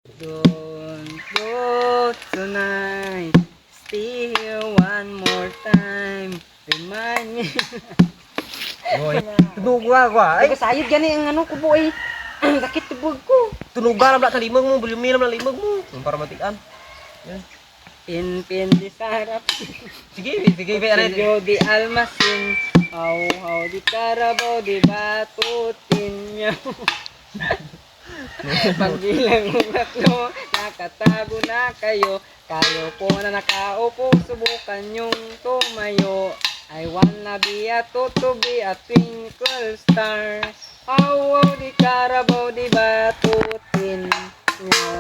Don't go tonight. Stay here one more time. Remind me. Boy, tunuga ko Ay, ay. kasayod gani ang ano ko boy. Sakit tubog ko. Tunuga lang sa limang mo, bulumiram lang limang mo. Para matikan. Yan. Pin di sarap. Sige, sige, ano yun? Yo di almasin. How di karabaw di batutin nyo. Pagbilang ng tatlo, nakatago na kayo. Kayo po na nakaupo, subukan yung tumayo. I wanna be a to be a twinkle star. How di karabaw di batutin nyo.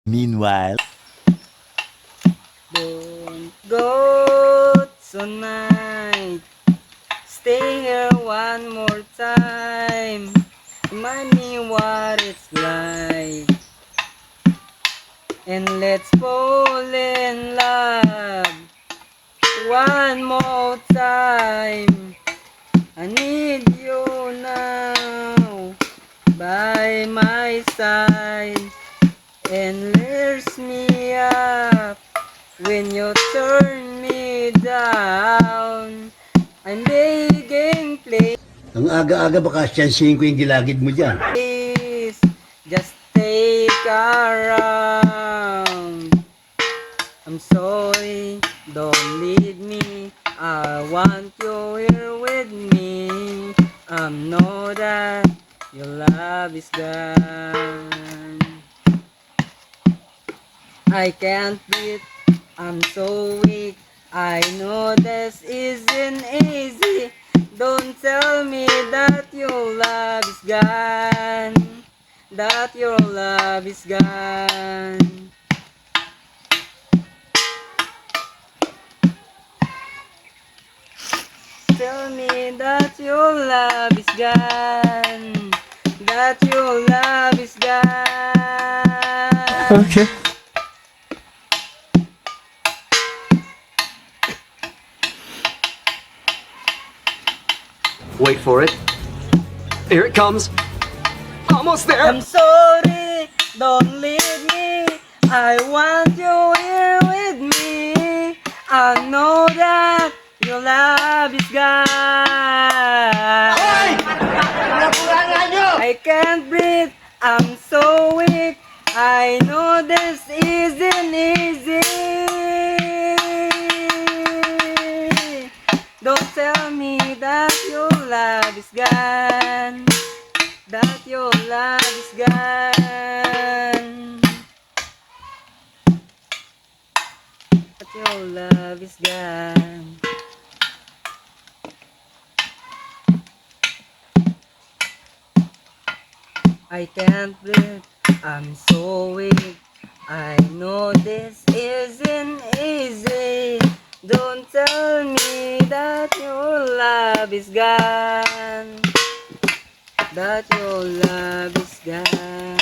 Meanwhile, Don't go tonight. Stay here one more time. Remind me what it's like. And let's fall in love one more time. I need you now by my side. And lift me up when you turn me down. I'm begging, please, Ang aga-aga baka siyansihin ko yung gilagid mo dyan. just take a round. I'm sorry, don't leave me. I want you here with me. I know that your love is gone. I can't breathe, I'm so weak. I know this isn't easy. Don't tell me that your love is gone. That your love is gone. Tell me that your love is gone. That your love is gone. okay. Wait for it. Here it comes. Almost there. I'm sorry, don't leave me. I want you here with me. I know that your love is gone. I can't breathe, I'm so weak. I know this isn't easy. Don't tell me that your love is gone. That your love is gone. That your love is gone. I can't breathe, I'm so weak. I know this isn't easy. Don't tell me that your love is gone. That your love is gone.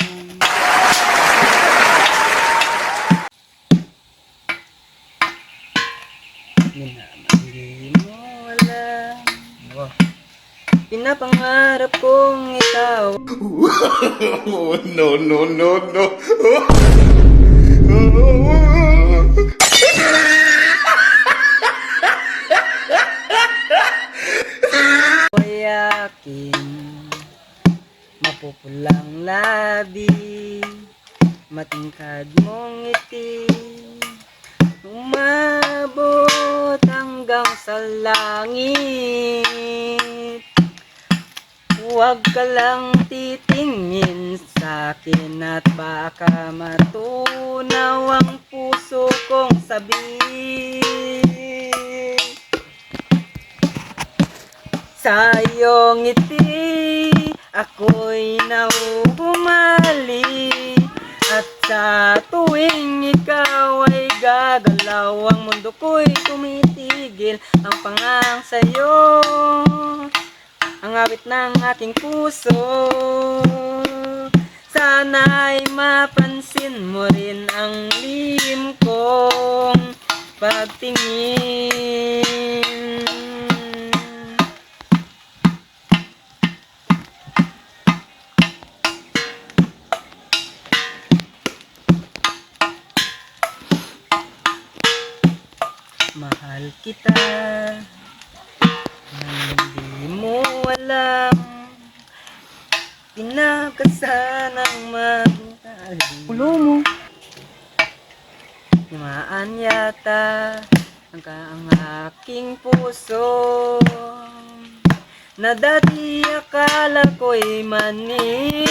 Minamahali mo alam. Pinapangarap kong ikaw. No, no, no, no. Ay aking mapupulang labi, matingkad mong ngiti, umabot hanggang sa langit. Huwag ka lang titingin sa'kin at baka matunaw ang puso kong sabik. Sa iyong ngiti, ako'y nahuhumali. At sa tuwing ikaw ay gagalaw, ang mundo ko'y tumitigil. Ang pangang sa'yo, ang awit ng aking puso. Sana'y mapansin mo rin ang lihim kong pagtingin. mahal kita. Nang hindi mo alam, pinagkasanang magtali. Ulo mo. Himaan yata ang aking puso, na dati akala ko'y manig.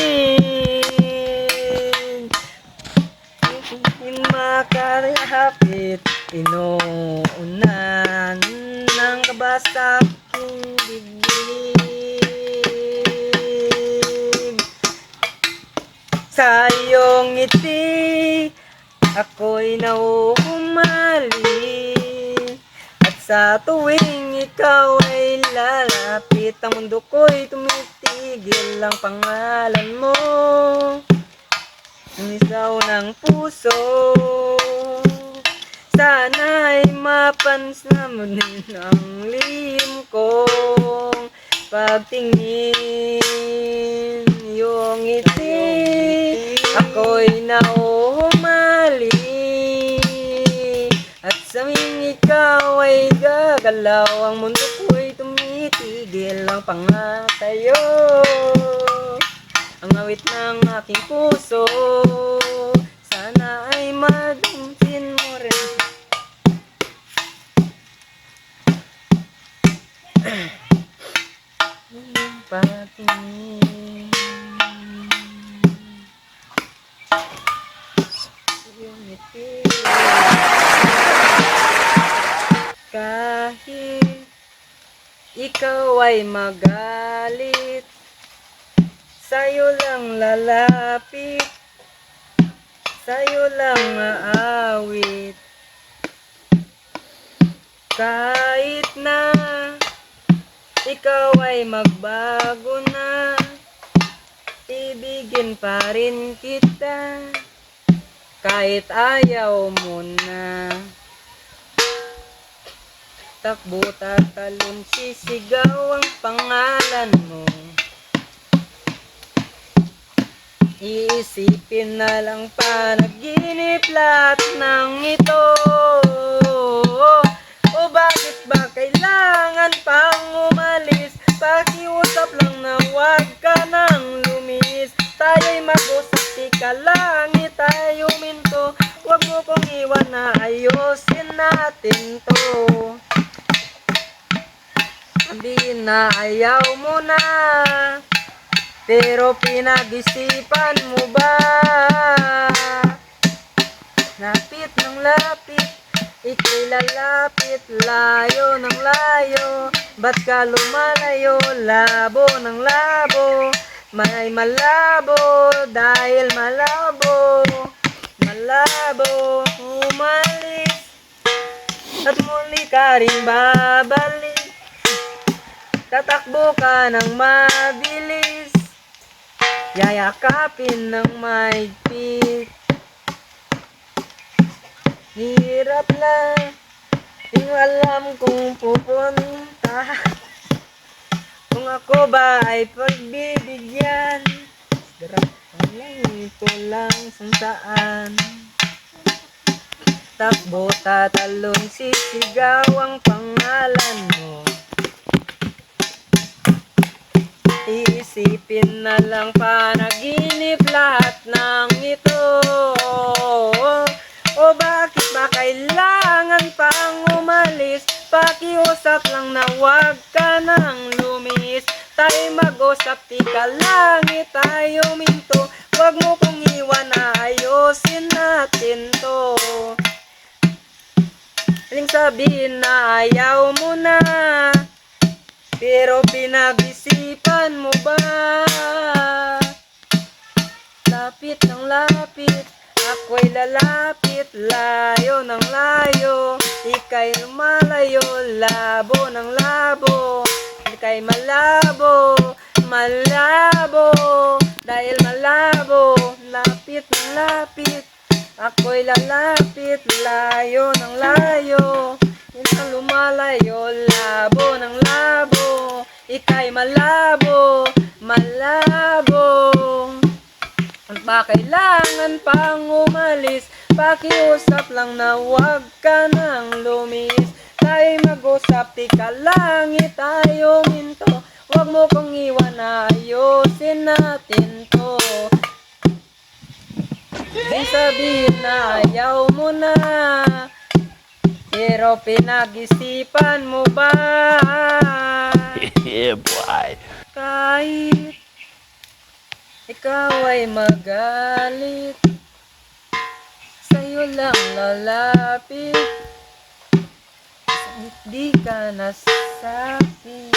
Hindi makarapit, inuunan ng kaba sa aking dibdib. Sa iyong ngiti, ako'y nauumali. At sa tuwing ikaw ay lalapit, ang mundo ko'y tumitigil. Ang pangalan mo, ang isaw ng puso. Sana'y mapansin mo din ang lihim kong pagtingin. Yung ngiti, ako'y nauumali. At sa ming ikaw ay gagalaw, ang mundo ko'y tumitigil. Ang pangatayo, ang awit ng aking puso. Sana ay madamsin mo rin. Yung patingin, yung ngiti. Kahit ikaw ay magalit, sa'yo lang lalapit, sa'yo lang maawit. Kahit na ikaw ay magbago na, ibigin pa rin kita, kahit ayaw mo na. Takbo tatalon, sisigaw ang pangalan mo. Iisipin na lang panaginip lahat ng ito. O bakit ba kailangan pang umalis? Pakiusap lang na huwag ka nang lumis. Tayo'y mag-usap, di ka lang tayo minto. Huwag mo kong iwan na ayusin natin to. Sabihin na ayaw mo na, pero pinag-isipan mo ba? Lapit ng lapit, ika'y lalapit, layo ng layo. Ba't ka lumalayo? Labo ng labo, may malabo, dahil malabo. Malabo, umalis, at muli ka rin babalik. Tatakbo ka ng mabilis, yayakapin ng mahigpit. Hirap lang, di mo alam kung pupunta. Kung ako ba ay pagbibigyan, darap lang ito lang kung saan. Takbo tatalon, sisigaw ang pangalan mo. Iisipin na lang panaginip lahat ng ito. O bakit ba kailangan pang umalis? Pakiusap lang na huwag ka nang lumis. Tayo mag-usap, di ka lang tayo minto. Huwag mo kong iwan na ayusin natin to. Aling sabihin na ayaw mo na, pero pinag-isipan mo ba? Lapit ng lapit, ako'y lalapit, layo ng layo. Ika'y lumalayo, labo ng labo. Ika'y malabo, malabo, dahil malabo. Lapit ng lapit, ako'y lalapit, layo ng layo. Ika'y lumalayo, labo ng labo. Ika'y malabo, malabo. At ba kailangan pang umalis? Pakiusap lang na huwag ka nang lumis. ay mag-usap, tika langit tayo minto. Huwag mo kong iwan, ayusin natin to. Di sabihin na ayaw mo na, pero pinag-isipan mo ba? Yeah, boy. Kahit ikaw ay magalit, sa'yo lang lalapit, di ka nasakit.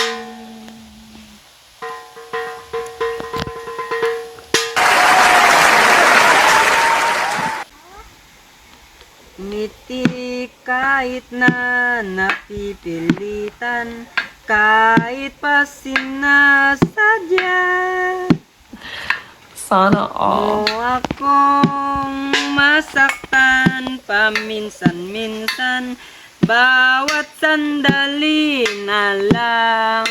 Ngiti kahit na napipilitan, kahit pa sinasadya. Sana all. O akong masaktan paminsan-minsan, bawat sandali na lang.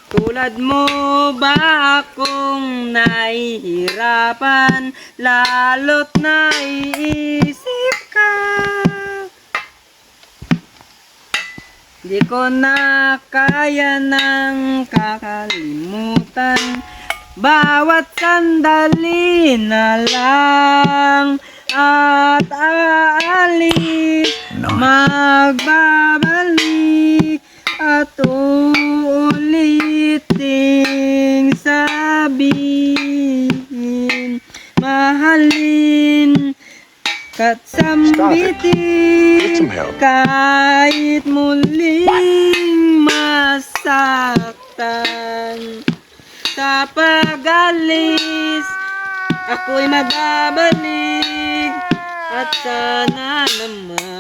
Tulad mo ba akong nahihirapan, lalo't naiisip ka? Di ko na kaya nang kakalimutan, bawat sandali na lang at aalis, magbabalik at uuliting sabihin, mahalin kat sambitin, kahit muling masaktan. Sa pag-alis, ako'y magbabalik at sana naman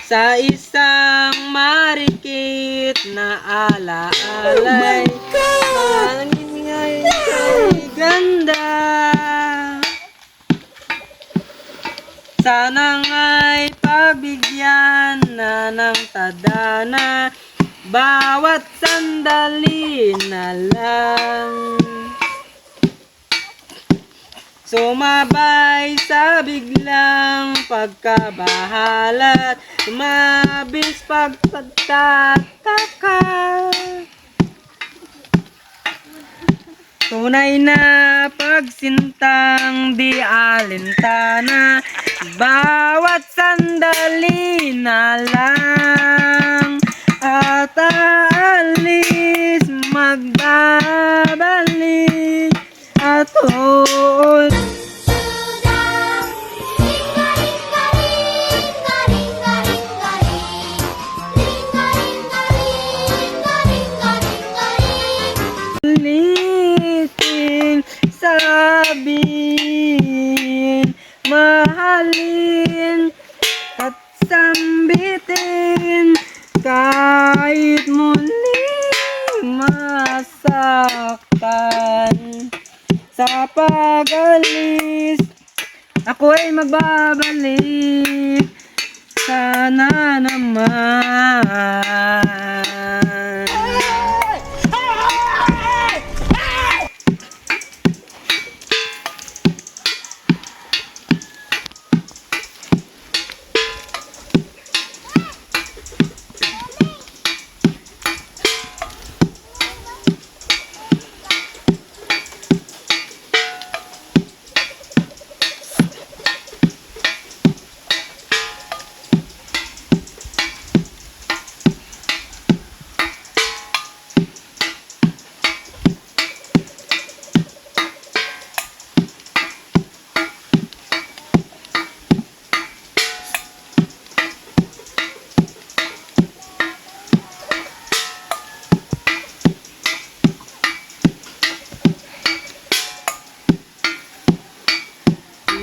sa isang marikit na alaalay. Oh my God! Ang ingay kay ganda. Sana nga'y pagbigyan na ng tadhana, bawat sandali na lang. Sumabay sa biglang pagkabahalat, mabis pagpagtataka. Tunay na pagsintang di alintana, bawat sandali na lang at aalis, magbabalik at ulit. Ulitin, sabihin, mahalin at sambitin, kahit muling masaktan. Sa pag-alis, ako ay magbabalik, sana naman.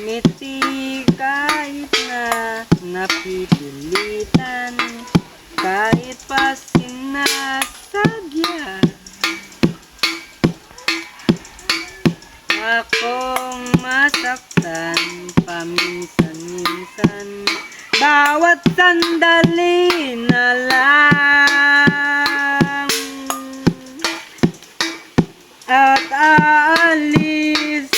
Ngiti kahit na napipilitan, kahit pa sinasadya. Akong masaktan paminsan-minsan, bawat sandali na lang at aalis,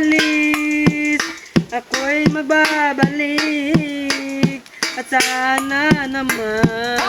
aalis, ako'y mababalik. At sana naman